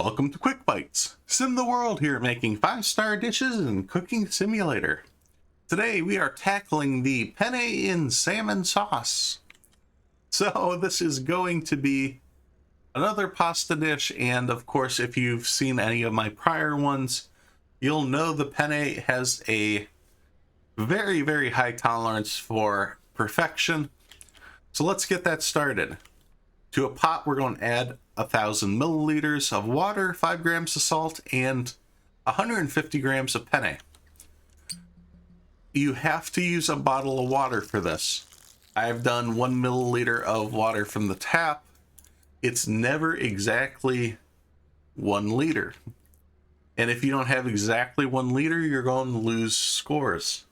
Welcome to Quick Bites. SimTheWorld here, making 5-star dishes and cooking simulator. Today we are tackling the penne in salmon sauce. So this is going to be another pasta dish, and of course if you've seen any of my prior ones, you'll know the penne has a very high tolerance for perfection. So let's get that started. To a pot, we're going to add 1,000 milliliters of water, 5 grams of salt, and 150 grams of penne. You have to use a bottle of water for this. I've done 1 milliliter of water from the tap. It's never exactly 1 liter. And if you don't have exactly 1 liter, you're going to lose scores.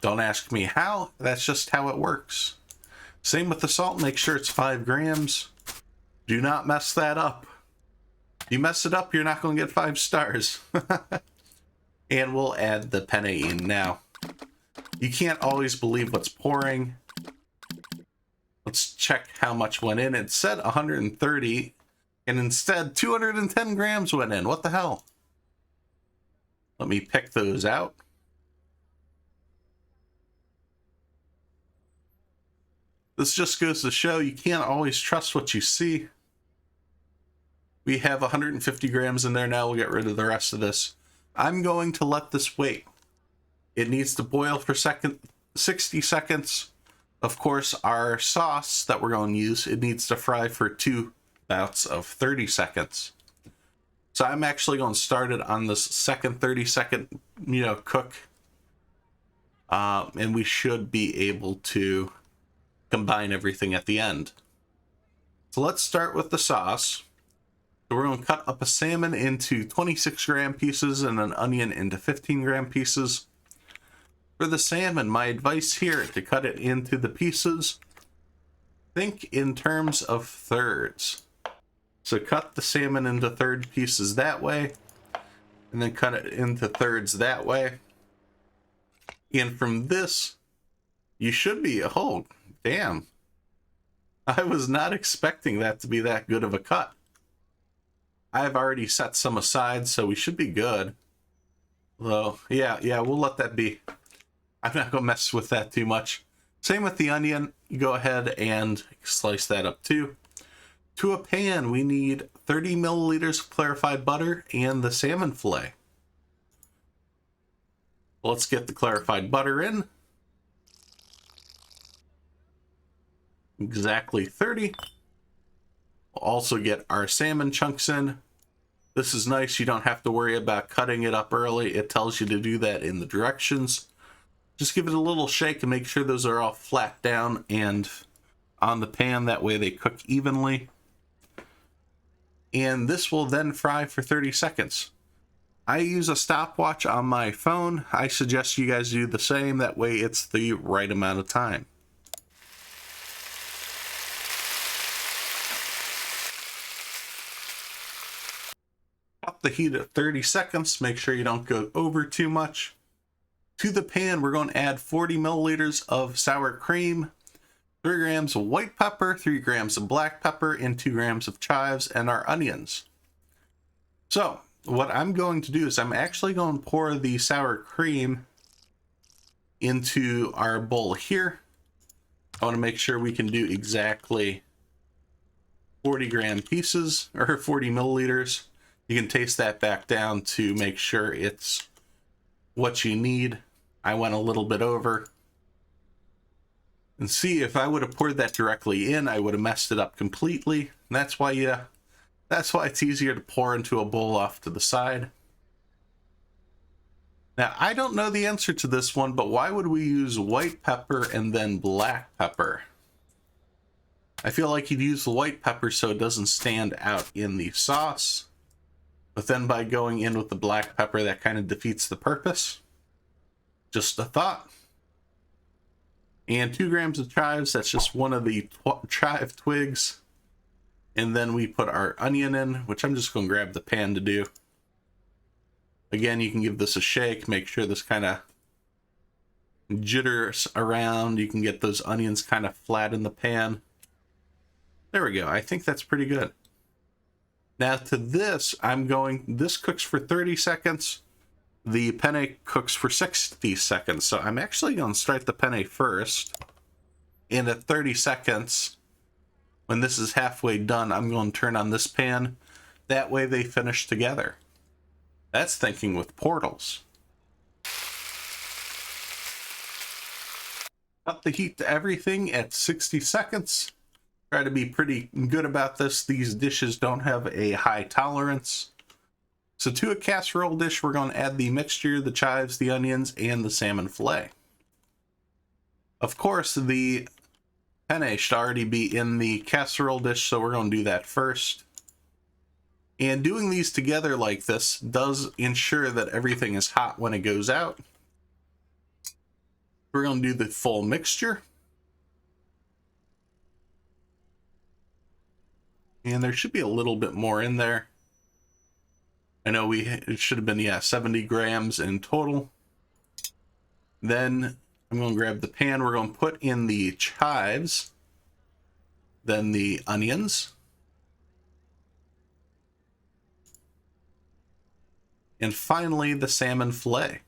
Don't ask me how, that's just how it works. Same with the salt, make sure it's 5 grams. Do not mess that up. You mess it up, you're not going to get 5 stars. And we'll add the penne in now. You can't always believe what's pouring. Let's check how much went in. It said 130, and instead 210 grams went in. What the hell? Let me pick those out. This just goes to show you can't always trust what you see. We have 150 grams in there now. We'll get rid of the rest of this. I'm going to let this wait. It needs to boil for 60 seconds. Of course, our sauce that we're going to use, it needs to fry for 2 bouts of 30 seconds. So I'm actually going to start it on this second 30-second, cook. And we should be able to combine everything at the end. So let's start with the sauce. So we're going to cut up a salmon into 26-gram pieces and an onion into 15-gram pieces. For the salmon, my advice here to cut it into the pieces, think in terms of thirds. So cut the salmon into third pieces that way, and then cut it into thirds that way. And from this, you should be, oh, damn. I was not expecting that to be that good of a cut. I've already set some aside, so we should be good. Though, yeah, we'll let that be. I'm not going to mess with that too much. Same with the onion. You go ahead and slice that up too. To a pan, we need 30 milliliters of clarified butter and the salmon fillet. Let's get the clarified butter in. Exactly 30. We'll also get our salmon chunks in. This is nice. You don't have to worry about cutting it up early. It tells you to do that in the directions. Just give it a little shake and make sure those are all flat down and on the pan. That way they cook evenly. And this will then fry for 30 seconds. I use a stopwatch on my phone. I suggest you guys do the same. That way it's the right amount of time. Up the heat at 30 seconds. Make sure you don't go over too much. To the pan, we're going to add 40 milliliters of sour cream, 3 grams of white pepper, 3 grams of black pepper, and 2 grams of chives, and our onions. So what I'm going to do is I'm actually going to pour the sour cream into our bowl here. I want to make sure we can do exactly 40-gram pieces, or 40 milliliters. You can taste that back down to make sure it's what you need. I went a little bit over. And see, if I would have poured that directly in, I would have messed it up completely. And that's why it's easier to pour into a bowl off to the side. Now, I don't know the answer to this one, but why would we use white pepper and then black pepper? I feel like you'd use the white pepper so it doesn't stand out in the sauce. But then by going in with the black pepper, that kind of defeats the purpose. Just a thought. And 2 grams of chives, that's just one of the chive twigs. And then we put our onion in, which I'm just going to grab the pan to do. Again, you can give this a shake, make sure this kind of jitters around. You can get those onions kind of flat in the pan. There we go. I think that's pretty good. Now to this, this cooks for 30 seconds. The penne cooks for 60 seconds. So I'm actually going to start the penne first. And at 30 seconds, when this is halfway done, I'm going to turn on this pan. That way they finish together. That's thinking with portals. Up the heat to everything at 60 seconds. Try to be pretty good about this. These dishes don't have a high tolerance. So to a casserole dish, we're going to add the mixture, the chives, the onions, and the salmon fillet. Of course, the penne should already be in the casserole dish, so we're going to do that first. And doing these together like this does ensure that everything is hot when it goes out. We're going to do the full mixture. And there should be a little bit more in there. I know it should have been, yeah, 70 grams in total. Then I'm going to grab the pan. We're going to put in the chives. Then the onions. And finally, the salmon fillet.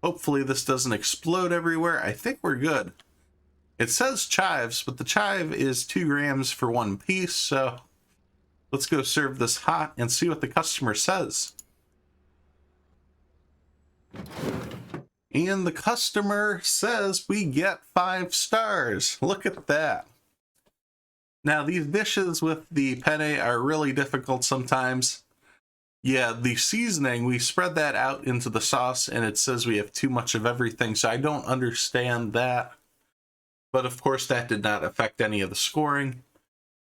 Hopefully this doesn't explode everywhere. I think we're good. It says chives, but the chive is 2 grams for 1 piece, so let's go serve this hot and see what the customer says. And the customer says we get 5 stars. Look at that. Now, these dishes with the penne are really difficult sometimes. Yeah, the seasoning, we spread that out into the sauce and it says we have too much of everything, so I don't understand that. But of course, that did not affect any of the scoring.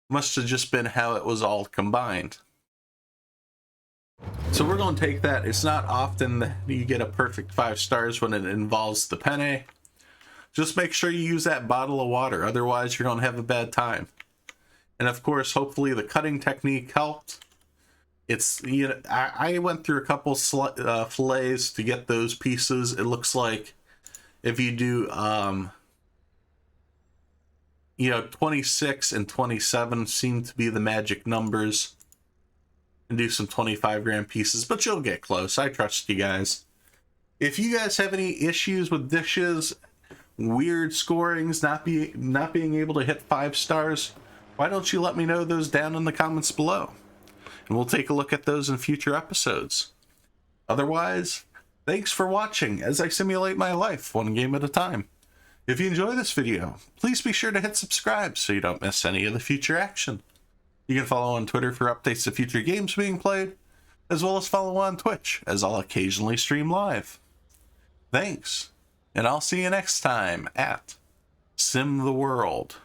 Must have just been how it was all combined. So we're going to take that. It's not often that you get a perfect 5 stars when it involves the penne. Just make sure you use that bottle of water, otherwise you're going to have a bad time. And of course, hopefully the cutting technique helped. It's, you know, I went through a couple fillets to get those pieces. It looks like if you do, you know, 26 and 27 seem to be the magic numbers. And do some 25 gram pieces, but you'll get close. I trust you guys. If you guys have any issues with dishes, weird scorings, not being able to hit 5 stars, why don't you let me know those down in the comments below? And we'll take a look at those in future episodes. Otherwise, thanks for watching as I simulate my life one game at a time. If you enjoy this video, please be sure to hit subscribe so you don't miss any of the future action. You can follow on Twitter for updates of future games being played, as well as follow on Twitch, as I'll occasionally stream live. Thanks, and I'll see you next time at SimTheWorld.